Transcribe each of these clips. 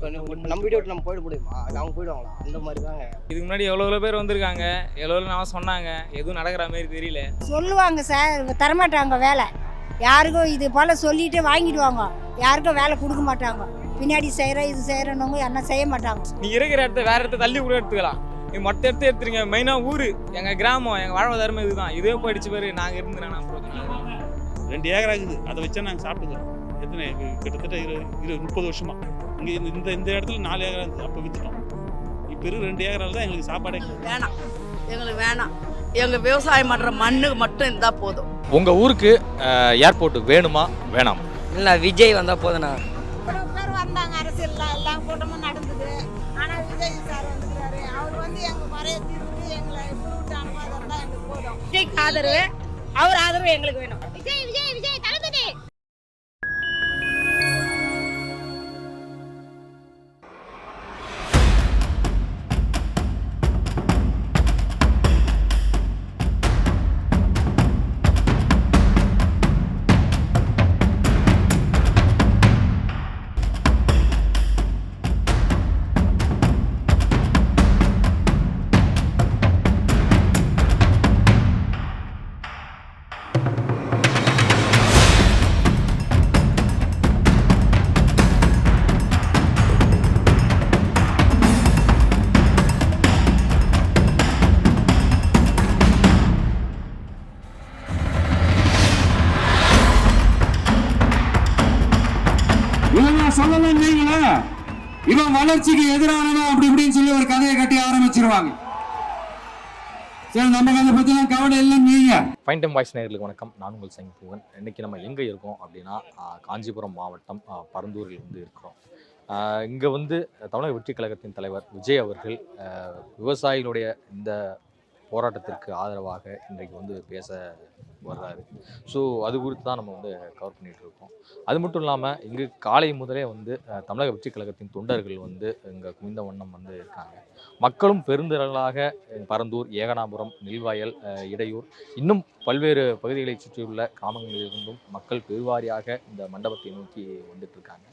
நம்ம வீடியோ நம்ம போயிட முடியுமா? அவங்க போயிடுவாங்களா? அந்த மாதிரி தாங்க. இதுக்கு முன்னாடி எவ்வளோ பேர் வந்திருக்காங்க, எவ்வளோ நான் சொன்னாங்க, எதுவும் நடக்கிற மாதிரி தெரியல. சொல்லுவாங்க சார், தரமாட்டாங்க வேலை. யாருக்கும் இது போல் சொல்லிட்டு வாங்கிடுவாங்க, யாருக்கும் வேலை கொடுக்க மாட்டாங்க. பின்னாடி செய்கிறேன் இது செய்கிறேன்னவங்க என்ன செய்ய மாட்டாங்க. நீங்கள் இருக்கிற இடத்த வேறு இடத்த தள்ளி கூட எடுத்துக்கலாம். நீங்கள் மொத்த இடத்த எடுத்துருங்க. மெயினாக ஊர், எங்கள் கிராமம், எங்கள் வாழ்வாதாரமே இதுதான். இதே போயிடுச்சு பேர் நாங்கள் இருந்து நான் 2 ஏக்கர் ஆகுது. அதை வச்சா நாங்கள் சாப்பிட்டுக்கிறோம். எத்தனை கிட்டத்தட்ட 30 வருஷமா இங்கே இந்த இடத்துல 4 ஏக்கர் ஆகுது. அப்போ விற்றுட்டோம். இப்போ 2 ஏக்கரால் தான் எங்களுக்கு சாப்பாடே வேணாம். எங்களுக்கு வேணாம். எங்கள் விவசாயம் பண்ணுற மண்ணுக்கு மட்டும் இருந்தால் போதும். உங்கள் ஊருக்கு ஏர்போர்ட் வேணுமா வேணாமா? இல்லை, விஜய் வந்தால் போதுண்ணா. இவ்வளோ பேர் வந்தாங்க, அரசியலில் எல்லா கூட்டமும் நடந்தது. ஆனால் விஜய் சார் வந்துக்கிறாரு. அவர் வந்து எங்கள் மறைய தீர்த்து எங்களை விட்டு அனுப்பாதான் தான் எங்களுக்கு போதும். விஜய்க்கு ஆதரவு, அவர் ஆதரவு எங்களுக்கு வேணும். விஜய் விஜய் விஜய் தளபதி. சொல்லலாம் நீங்களா, இவன் வளர்ச்சிக்கு எதிரானவன் அப்படி இப்படின்னு சொல்லி ஒரு கதையை கட்டி ஆரம்பிச்சிருவாங்க. சரி, நமக்கு அதை பத்தி கவலை இல்லை. நீங்க ஃபைன் டைம் வாய்ஸ் நேயர்களுக்கு வணக்கம். நான் உங்கள் சங்கீவன். இன்னைக்கு நம்ம எங்கே இருக்கோம் அப்படின்னா காஞ்சிபுரம் மாவட்டம் பரந்தூரில் வந்து இருக்கிறோம். இங்கே வந்து தமிழக வெற்றி கழகத்தின் தலைவர் விஜய் அவர்கள் விவசாயிகளுடைய இந்த போராட்டத்திற்கு ஆதரவாக இன்றைக்கு வந்து பேச வர்றாரு. ஸோ அது குறித்து தான் நம்ம வந்து கவர் பண்ணிகிட்டு இருக்கோம். அது மட்டும் இல்லாமல் இங்கு காலை முதலே வந்து தமிழக வெற்றி கழகத்தின் தொண்டர்கள் வந்து இங்கே குவிந்த வண்ணம் வந்து இருக்காங்க. மக்களும் பெருந்திரளாக பரந்தூர், ஏகனாபுரம், நெல்வாயல், இடையூர், இன்னும் பல்வேறு பகுதிகளை சுற்றியுள்ள கிராமங்களிலிருந்தும் மக்கள் பெருவாரியாக இந்த மண்டபத்தை நோக்கி வந்துட்டு இருக்காங்க.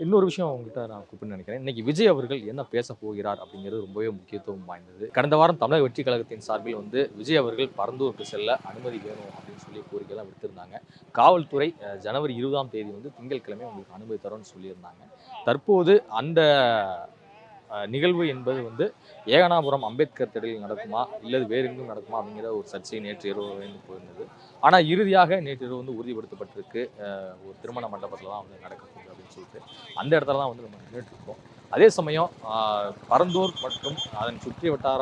இன்னொரு விஷயம் அவங்ககிட்ட நான் கூப்பிட்டு நினைக்கிறேன். இன்னைக்கு விஜய் அவர்கள் என்ன பேச போகிறார் அப்படிங்கிறது ரொம்பவே முக்கியத்துவம் வாய்ந்தது. கடந்த வாரம் தமிழக வெற்றி கழகத்தின் சார்பில் வந்து விஜய் அவர்கள் பரந்தூருக்கு செல்ல அனுமதி வேணும் அப்படின்னு சொல்லி கோரிக்கைலாம் விடுத்திருந்தாங்க. காவல்துறை ஜனவரி 20ஆம் தேதி வந்து திங்கட்கிழமை உங்களுக்கு அனுமதி தரோன்னு சொல்லியிருந்தாங்க. தற்போது அந்த நிகழ்வு என்பது வந்து ஏகனாபுரம் அம்பேத்கர் திடலில் நடக்குமா இல்லது வேறு எங்கும் நடக்குமா அப்படிங்கிற ஒரு சர்ச்சை நேற்று இரவு போயிருந்தது. ஆனால் இறுதியாக நேற்று இரவு வந்து உறுதிப்படுத்தப்பட்டிருக்கு. ஒரு திருமண மண்டபத்தில் தான் வந்து நடக்க போகுது அப்படின்னு சொல்லிட்டு அந்த இடத்துல தான் வந்து நம்ம நின்றுட்டு இருக்கோம். அதே சமயம் பரந்தூர் மற்றும் அதன் சுற்றி வட்டார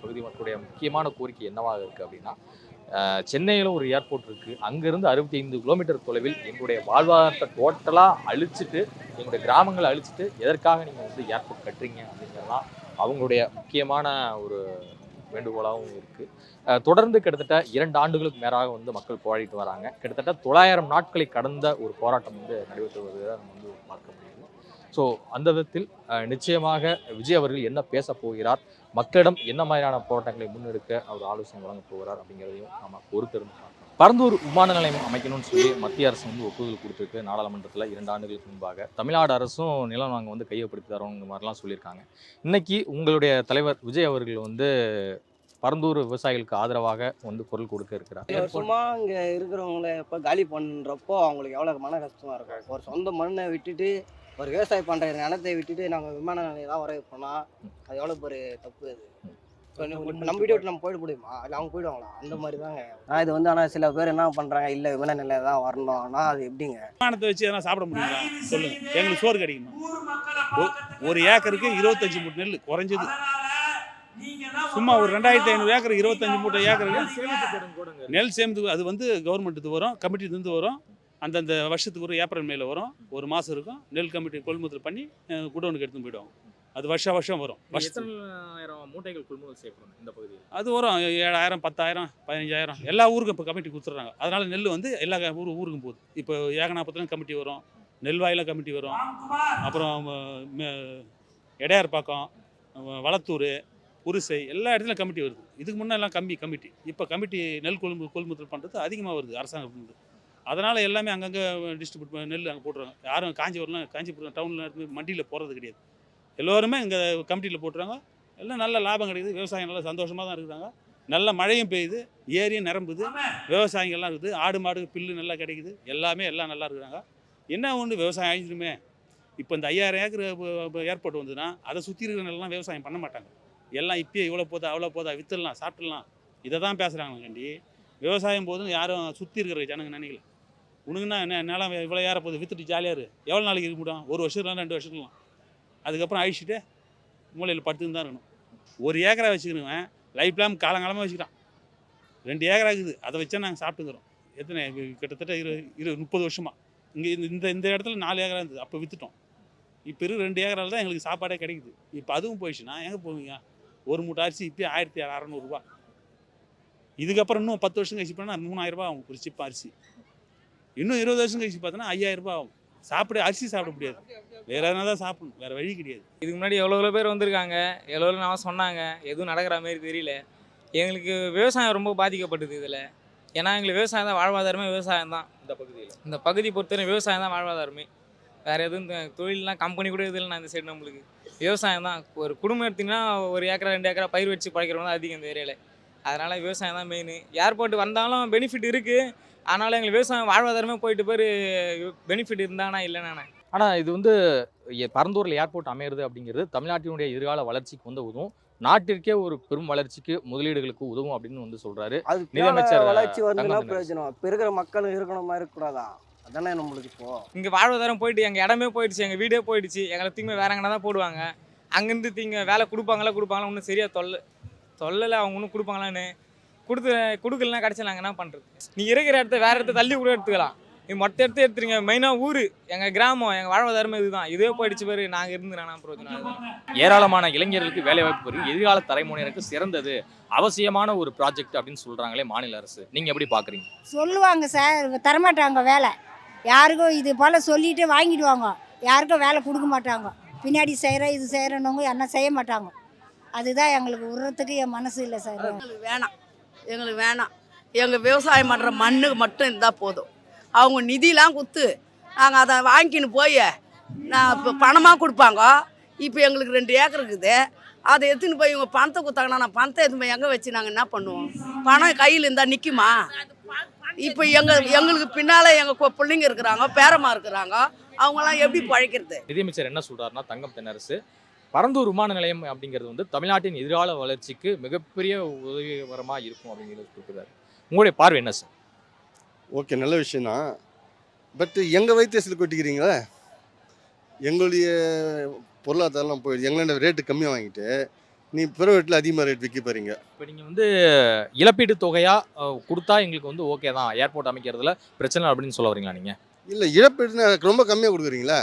பகுதி மக்களுடைய முக்கியமான கோரிக்கை என்னவாக இருக்குது அப்படின்னா, சென்னையில் ஒரு ஏர்போர்ட் இருக்குது. அங்கேருந்து 65 கிலோமீட்டர் தொலைவில் எங்களுடைய வாழ்வாதாரத்தை டோட்டலாக அழிச்சிட்டு, எங்களுடைய கிராமங்களை அழிச்சிட்டு எதற்காக நீங்கள் வந்து ஏர்போர்ட் கட்டுறீங்க அப்படிங்கிறதுலாம் அவங்களுடைய முக்கியமான ஒரு வேண்டுகோளாகவும் இருக்குது. தொடர்ந்து கிட்டத்தட்ட 2 ஆண்டுகளுக்கு மேலாக வந்து மக்கள் போராடிட்டு வராங்க. கிட்டத்தட்ட 900 நாட்களை கடந்த ஒரு போராட்டம் வந்து நடைபெற்று வருவதை நம்ம வந்து பார்க்க முடியுது. ஸோ அந்த விதத்தில் நிச்சயமாக விஜய் அவர்கள் என்ன பேச போகிறார், மக்களிடம் என்ன மாதிரியான போராட்டங்களை முன்னெடுக்க அவர் ஆலோசனை வழங்க போகிறார் அப்படிங்கிறதையும் நம்ம பொறுத்திருந்து பார்க்கலாம். பரந்தூர் விமான நிலையம் அமைக்கணும்னு சொல்லி மத்திய அரசு வந்து ஒப்புதல் கொடுத்துருக்கு. நாடாளுமன்றத்தில் 2 ஆண்டுகளுக்கு முன்பாக தமிழ்நாடு அரசும் நிலம் நாங்கள் வந்து கையப்படுத்தி தரோங்கிற மாதிரிலாம் சொல்லியிருக்காங்க. இன்னைக்கு உங்களுடைய தலைவர் விஜய் அவர்கள் வந்து பரந்தூர் விவசாயிகளுக்கு ஆதரவாக வந்து குரல் கொடுக்க இருக்கிறார். சும்மா இங்கே இருக்கிறவங்கள இப்போ காலி பண்ணுறப்போ அவங்களுக்கு எவ்வளோ மன கஷ்டமாக இருக்கும். ஒரு சொந்த மண்ணை விட்டுட்டு, ஒரு விவசாயம் பண்ணுற நிலத்தை விட்டுட்டு நாங்கள் விமான நிலையம் தான் வர வைப்போம்னா அது எவ்வளோ ஒரு தப்பு. அது நம்ம வீடியோ நம்ம போயிட முடியுமா? இல்லை அவங்க போயிடுவாங்களா? அந்த மாதிரி தாங்க. ஆனால் இது வந்து ஆனால் சில பேர் என்ன பண்ணுறாங்க, இல்லை விமான நிலையம் தான் வரணும். ஆனால் அது எப்படிங்க விமானத்தை வச்சு எதனா சாப்பிட முடியுங்களா சொல்லுங்க. எங்களுக்கு சோறு கிடைக்குமா? ஒரு ஏக்கருக்கு 25 மூட்டை நெல் குறைஞ்சது. சும்மா ஒரு 2500 ஏக்கர் 25 மூட்டை ஏக்கருக்கு நெல் சேமித்து அது வந்து கவர்மெண்ட்டுக்கு வரும், கமிட்டிலேருந்து வரும். அந்தந்த வருஷத்துக்கு ஒரு ஏப்ரல் மேல வரும், ஒரு மாதம் இருக்கும். நெல் கமிட்டி கொள்முதல் பண்ணி குடோனுக்கு எடுத்துன்னு போயிடுவாங்க. அது வருஷம் வரும். மூட்டைகள் கொள்முதல் செய்யப்படும் இந்த பகுதியில் அது வரும் 7000, 10,000, 15,000 எல்லா ஊருக்கும் இப்போ கமிட்டி கொடுத்துட்றாங்க. அதனால நெல் வந்து எல்லா ஊருக்கும் போகுது. இப்போ ஏகனாபுரத்துலையும் கமிட்டி வரும், நெல்வாயிலும் கமிட்டி வரும், அப்புறம் எடையார் பக்கம், வளத்தூர், புரிசை எல்லா இடத்துலையும் கமிட்டி வருது. இதுக்கு முன்னே எல்லாம் கமிட்டி. இப்போ கமிட்டி நெல் கொள்முதல் பண்ணுறது அதிகமாக வருது அரசாங்கம். அதனால் எல்லாமே அங்கங்கே டிஸ்ட்ரிபியூட் நெல் அங்கே போட்டுருவாங்க. யாரும் காஞ்சிபுரம் டவுனில் இருந்து மண்டியில் போகிறது கிடையாது. எல்லோருமே இங்கே கமிட்டியில் போட்டுருவாங்க. எல்லாம் நல்ல லாபம் கிடைக்குது. விவசாயம் நல்லா சந்தோஷமாக தான் இருக்கிறாங்க. நல்ல மழையும் பெய்யுது, ஏரியும் நிரம்புது, விவசாயிகள்லாம் இருக்குது, ஆடு மாடு புல்லு நல்லா கிடைக்குது, எல்லாம் நல்லா இருக்கிறாங்க. என்ன ஒன்று விவசாயம் அழிஞ்சிருமே. இப்போ இந்த 5000 ஏக்கர் ஏர்போர்ட் வந்ததுன்னா அதை சுற்றி இருக்கிற நிலம்லாம் விவசாயம் பண்ண மாட்டாங்க. எல்லாம் இப்பயே இவ்வளோ போதா அவ்வளோ போதா விற்றுடலாம் சாப்பிட்றலாம் இதை தான் பேசுகிறாங்க. கண்டி விவசாயம் போதும் யாரும் சுற்றி இருக்கிற ஜனங்க நினைக்கல. உனக்குன்னா என்ன நிலம் இவ்வளோ ஏற போகுது விற்றுட்டு ஜாலியாக இரு. எவ்வளோ நாளைக்கு இருக்க முடியும்? 1 வருஷம் 2 வருஷத்துலாம். அதுக்கப்புறம் அழிச்சிட்டு மூலையில் படுத்துன்னு தான் இருக்கணும். 1 ஏக்கரை வச்சுக்கிறவன் லைஃப் லாங் காலங்காலமாக வச்சுக்கிறான். 2 ஏக்கரா இருக்குது, அதை வச்சா நாங்கள் சாப்பிட்டுக்கிறோம். எத்தனை கிட்டத்தட்ட 30 வருஷமாக இங்கே இந்த இடத்துல 4 ஏக்கரா இருந்தது, அப்போ விற்றுட்டோம். இப்போ 2 ஏக்கரால் தான் எங்களுக்கு சாப்பாடே கிடைக்குது. இப்போ அதுவும் போயிடுச்சுன்னா எங்கே போவீங்க? ஒரு மூட்டை அரிசி இப்போ 1600 ரூபா. இதுக்கப்புறம் இன்னும் 10 வருஷம் கழிச்சு போனால் 3000 ரூபா ஆகும் ஒரு சிப்பா அரிசி. இன்னும் 20 வருஷம் கழிச்சு பார்த்தோன்னா 5000 ரூபா ஆகும். அரிசி சாப்பிட முடியாது, வேற எதனா தான் சாப்பிடணும், வேற வழி கிடையாது. இதுக்கு முன்னாடி எவ்வளோ பேர் வந்திருக்காங்க, எவ்வளோ நான் சொன்னாங்க, எதுவும் நடக்கிற மாதிரி தெரியல. எங்களுக்கு விவசாயம் ரொம்ப பாதிக்கப்பட்டது இதில். ஏன்னா எங்களுக்கு விவசாயம் தான் வாழ்வாதாரமே, விவசாயம் தான். இந்த பகுதி பொறுத்தவரை விவசாயம் தான் வாழ்வாதாரமே. வேறு எதுவும் தொழிலெலாம் கம்பெனி கூட இதில் நான் இந்த சைடு நம்மளுக்கு விவசாயம் தான். ஒரு குடும்பம் எடுத்திங்கன்னா 1 ஏக்கரா 2 ஏக்கரா பயிர் வச்சு பழைக்கிறவங்க தான் அதிகம் இந்த ஏரியாவில். அதனால் விவசாயம் தான் மெயின். ஏர்போர்ட் வந்தாலும் பெனிஃபிட் இருக்குது, ஆனாலும் எங்களுக்கு விவசாயம் வாழ்வாதாரமே போயிட்டு பேர் பெனிஃபிட் இருந்தாங்கன்னா இல்லைண்ணா. ஆனால் இது வந்து பரந்தூரில் ஏர்போர்ட் அமையிறது அப்படிங்கிறது தமிழ்நாட்டினுடைய எதிர்கால வளர்ச்சிக்கு வந்து உதவும், நாட்டிற்கே ஒரு பெரும் வளர்ச்சிக்கு முதலீடுகளுக்கு உதவும் அப்படின்னு வந்து சொல்றாரு நிதியமைச்சர். வளர்ச்சி வந்து பிரயோஜனம் இப்போ இருக்கிற மக்களும் இருக்கணும் மாதிரி இருக்கக்கூடாதா? அதானே நம்மளுக்கு இப்போ இங்கே வாழ்வாதாரம் போயிட்டு எங்கள் இடமே போயிடுச்சு, எங்கள் வீடே போயிடுச்சு. எங்களை தீங்க வேற எங்கன்னா தான் போடுவாங்க. அங்கேருந்து தீங்க வேலை கொடுப்பாங்களா ஒன்றும் சரியாக தொல்லலை. அவங்க ஒன்றும் கொடுப்பாங்களான்னு கொடுக்கலன்னா கிடச்சி நாங்கள் என்ன பண்ணுறது? நீங்கள் இருக்கிற இடத்த வேறு இடத்த தள்ளி கூட எடுத்துக்கலாம். இது மொத்த இடத்த எடுத்துருங்க. மெயினாக ஊர் எங்கள் கிராமம், எங்கள் வாழ்வாதாரமே இதுதான். இதே போயிடுச்சு பேர் நாங்கள் இருந்து நானா பிரயோஜனம். ஏராளமான இளைஞர்களுக்கு வேலைவாய்ப்பு பெறும் எதிர்கால தலைமுறையினருக்கு சிறந்தது அவசியமான ஒரு ப்ராஜெக்ட் அப்படின்னு சொல்றாங்களே மாநில அரசு. நீங்கள் எப்படி பார்க்குறீங்க? சொல்லுவாங்க சார், தரமாட்டாங்க வேலை. யாருக்கும் இது போல் சொல்லிட்டு வாங்கிடுவாங்க, யாருக்கும் வேலை கொடுக்க மாட்டாங்க. பின்னாடி செய்கிறேன் இது செய்கிறேன்னவங்க என்ன செய்ய மாட்டாங்க. அதுதான் எங்களுக்கு விடுறதுக்கு என் மனசு இல்லை சார். எங்களுக்கு வேணாம். எங்கள் விவசாயம் பண்ணுற மண்ணுக்கு மட்டும் இருந்தால் போதும். அவங்க நிதிலாம் கொடுத்து நாங்கள் அதை வாங்கின்னு போய் நான் இப்போ பணமாக கொடுப்பாங்க. இப்போ எங்களுக்கு 2 ஏக்கர் இருக்குது, அதை எடுத்துன்னு போய் இவங்க பணத்தை கொடுத்தாங்கன்னா நான் பணத்தை எடுத்து போய் எங்கே வச்சு நாங்கள் என்ன பண்ணுவோம்? பணம் கையில் இருந்தால் நிற்குமா? இப்போ எங்களுக்கு பின்னால் எங்கள் பிள்ளைங்க இருக்கிறாங்க, பேரமாக இருக்கிறாங்க, அவங்களாம் எப்படி பழைக்கிறது? நிதியமைச்சர் என்ன சொல்றாருன்னா, தங்கம் தென்னரசு பரந்தூர் விமான நிலையம் அப்படிங்கிறது வந்து தமிழ்நாட்டின் எதிர்கால வளர்ச்சிக்கு மிகப்பெரிய உதவிகரமாக இருக்கும் அப்படிங்கிறது கொடுக்குறாரு. உங்களுடைய பார்வை என்ன சார்? ஓகே, நல்ல விஷயந்தான். பட் எங்கள் வைத்தியத்தில் கொட்டிக்கிறீங்களே, எங்களுடைய பொருளாதாரம்லாம் போயிடுது. எங்களோட ரேட்டு கம்மியாக வாங்கிட்டு நீ ப்ரைவேட்டில் அதிகமாக ரேட் விற்க போகிறீங்க. இப்போ நீங்கள் வந்து இழப்பீட்டு தொகையாக கொடுத்தா எங்களுக்கு வந்து ஓகே தான், ஏர்போர்ட் அமைக்கிறதுல பிரச்சனை அப்படின்னு சொல்ல வரீங்களா நீங்கள்? இல்லை, இழப்பீடுனா ரொம்ப கம்மியாக கொடுக்குறீங்களா?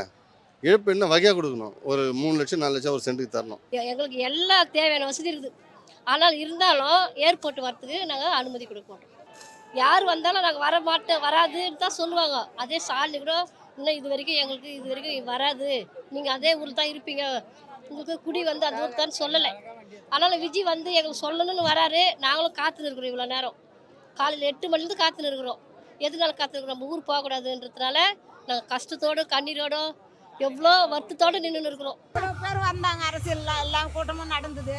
இழப்பீடுனா வகையாக கொடுக்கணும். ஒரு 3 லட்சம் 4 லட்சம் ஒரு சென்ட்டுக்கு தரணும். எங்களுக்கு எல்லா தேவையான வசதி இருக்குது. ஆனால் இருந்தாலும் ஏர்போர்ட் வரத்துக்கு நாங்கள் அனுமதி கொடுக்க மாட்டோம். யார் வந்தாலும் நாங்கள் வர மாட்டோம், வராதுன்னு தான் சொல்லுவாங்க. அதே சாலி கூட இன்னும் இது வரைக்கும் வராது, நீங்கள் அதே ஊரில் தான் இருப்பீங்க, உங்களுக்கு குடி வந்து அந்த ஊருக்கு தான் சொல்லலை. அதனால் விஜய் வந்து எங்களுக்கு சொல்லணும்னு வராரு. நாங்களும் காத்துன்னு இருக்கிறோம். இவ்வளோ நேரம் காலையில் 8 மணிலேருந்து காத்துன்னு இருக்கிறோம். எதுனால காத்துருக்கிறோம்? நம்ம ஊர் போகக்கூடாதுன்றதுனால நாங்கள் கஷ்டத்தோடு கண்ணீரோடு எவ்வளோ வருத்தத்தோடு நின்று இருக்கிறோம். இவ்வளோ பேர் வந்தாங்க, அரசியல்லாம் எல்லாம் கூட்டமும் நடந்தது.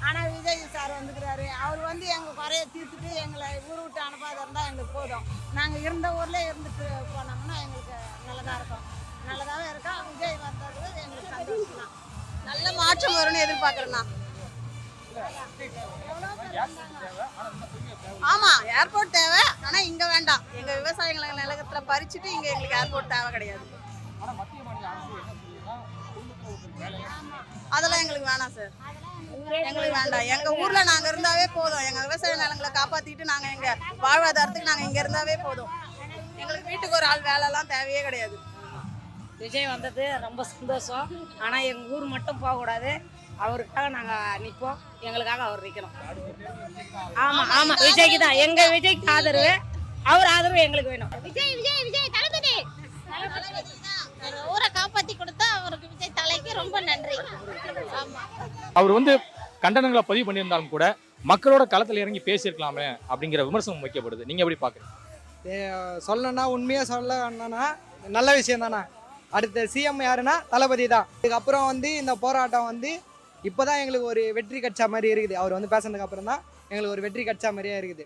ஆனால் விஜய் சார் வந்துக்கிறாரு. அவர் வந்து எங்கள் குறைய தீர்த்துட்டு எங்களை ஊர் விட்டு அனுப்பாத இருந்தால் எங்களுக்கு போதும். நாங்கள் இருந்த ஊரில் இருந்துட்டு போனோம்னா எங்களுக்கு நல்லதாக இருக்கும், நல்லதாகவே இருக்கோம். விஜய் வந்தது எங்களுக்கு சந்தோஷம் தான். நல்ல மாற்றம் வரும்னு எதிர்பார்க்குறேண்ணா. ஆமாம், ஏர்போர்ட் தேவை, ஆனால் இங்கே வேண்டாம். எங்கள் விவசாயிகளை நிலத்தில் பறிச்சுட்டு இங்கே எங்களுக்கு ஏர்போர்ட் தேவை கிடையாது. அதெல்லாம் எங்களுக்கு வேணாம் சார், எங்களுக்கு வேண்டாம். எங்கள் ஊரில் நாங்கள் இருந்தாவே போதும். எங்கள் விவசாய நிலங்களை காப்பாற்றிட்டு நாங்கள் எங்கள் வாழ்வாதாரத்துக்கு நாங்கள் இங்கே இருந்தாவே போதும். எங்களுக்கு வீட்டுக்கு ஒரு ஆள் வேலைலாம் தேவையே கிடையாது. விஜய் வந்தது ரொம்ப சந்தோஷம். ஆனால் எங்கள் ஊர் மட்டும் போகக்கூடாது. அவருக்காக நாங்கள் நிற்போம், எங்களுக்காக அவர் நிற்கணும். ஆமாம், விஜய்க்கு தான், எங்கள் விஜய்க்கு ஆதரவு. அவர் ஆதரவு எங்களுக்கு வேணும். விஜய் விஜய் விஜய் தளபதி ஊரை காப்பாற்றி கொடுத்தா அவருக்கு விஜய் தலைக்கு ரொம்ப நன்றி. ஆமாம், அவர் வந்து கண்டனங்களை பதிவு பண்ணியிருந்தாலும் கூட மக்களோட களத்தில் இறங்கி பேசியிருக்கலாமே அப்படிங்கிற விமர்சனம் வைக்கப்படுது. நீங்கள் எப்படி பார்க்குறீங்க? சொல்லணும்னா உண்மையாக சொல்ல வேணும்னா நல்ல விஷயம் தானே. அடுத்த சிஎம் யாருன்னா தளபதி தான். இதுக்கப்புறம் வந்து இந்த போராட்டம் வந்து இப்போ தான் எங்களுக்கு ஒரு வெற்றி கிடைச்ச மாதிரி இருக்குது. அவர் வந்து பேசுனதுக்கு அப்புறம் தான் எங்களுக்கு ஒரு வெற்றி கிடைச்ச மாதிரியே இருக்குது.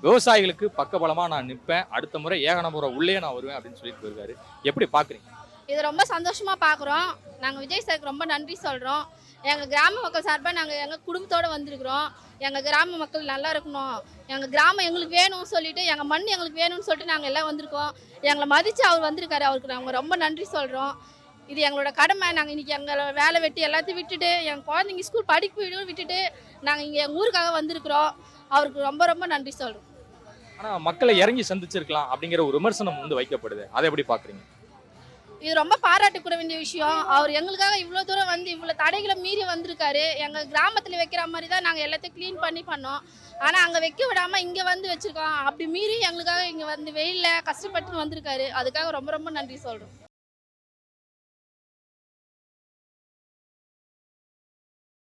விவசாயிகளுக்கு பக்கபலமாக நான் நிற்பேன், அடுத்த முறை ஏகனபுரம் உள்ளே நான் வருவேன் அப்படின்னு சொல்லிட்டு போயிருக்காரு. எப்படி பார்க்குறீங்க? இது ரொம்ப சந்தோஷமாக பார்க்குறோம். நாங்கள் விஜய் சாருக்கு ரொம்ப நன்றி சொல்கிறோம். எங்கள் கிராம மக்கள் சார்பாக நாங்கள் எங்கள் குடும்பத்தோடு வந்திருக்கிறோம். எங்கள் கிராம மக்கள் நல்லா இருக்கணும், எங்கள் கிராமம் எங்களுக்கு வேணும்னு சொல்லிட்டு, எங்கள் மண் எங்களுக்கு வேணும்னு சொல்லிட்டு நாங்கள் எல்லாம் வந்திருக்கோம். எங்களை மதித்து அவர் வந்திருக்காரு. அவருக்கு நாங்கள் ரொம்ப நன்றி சொல்கிறோம். இது எங்களோட கடமை. நாங்கள் இன்றைக்கி எங்களை வேலை வெட்டி எல்லாத்தையும் விட்டுட்டு, எங்கள் குழந்தைங்க ஸ்கூல் படிப்பு விட்டுட்டு நாங்கள் இங்கே எங்கள் ஊருக்காக வந்திருக்கிறோம். அவருக்கு ரொம்ப ரொம்ப நன்றி சொல்கிறோம். ஆனால் மக்களை இறங்கி சந்திச்சிருக்கலாம் அப்படிங்கிற ஒரு விமர்சனம் வந்து வைக்கப்படுது. அதை எப்படி பார்க்குறீங்க? இது ரொம்ப பாராட்டக்கூட வேண்டிய விஷயம். அவர் எங்களுக்காக இவ்வளோ தூரம் வந்து இவ்வளோ தடைகளை மீறி வந்திருக்காரு. எங்கள் கிராமத்தில் வைக்கிற மாதிரி தான் நாங்கள் எல்லாத்தையும் க்ளீன் பண்ணோம். ஆனால் அங்கே வைக்க விடாமல் இங்கே வந்து வச்சுருக்கோம். அப்படி மீறி எங்களுக்காக இங்கே வந்து வெயிலில் கஷ்டப்பட்டு வந்திருக்காரு. அதுக்காக ரொம்ப ரொம்ப நன்றி சொல்கிறோம்.